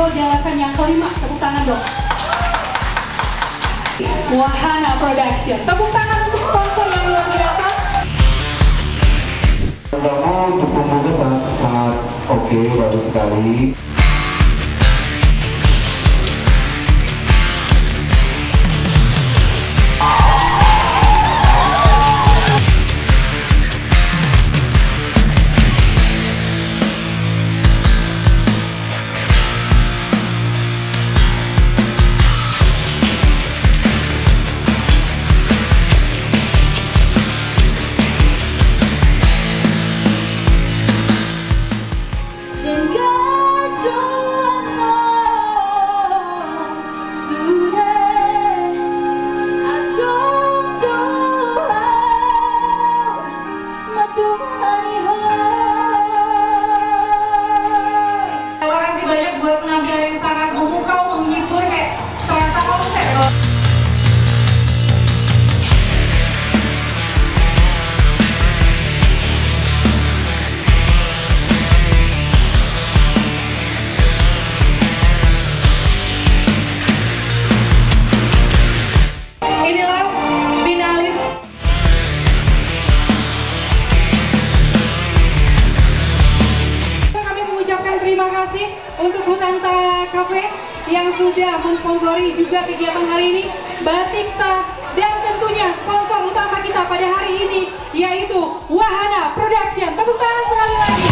Tampil di event yang kelima, tepuk tangan dong. Wahana Production, tepuk tangan untuk sponsor yang luar biasa. Kamu untuk pembuka sangat oke, bagus sekali. Buat penampilan yang sangat memukau, menghibur, kayak serasa konser. Inilah finalis. Kami mengucapkan terima kasih untuk Hutanta Cafe yang sudah mensponsori juga kegiatan hari ini, Batikta, dan tentunya sponsor utama kita pada hari ini yaitu Wahana Production. Tepuk tangan sekali lagi.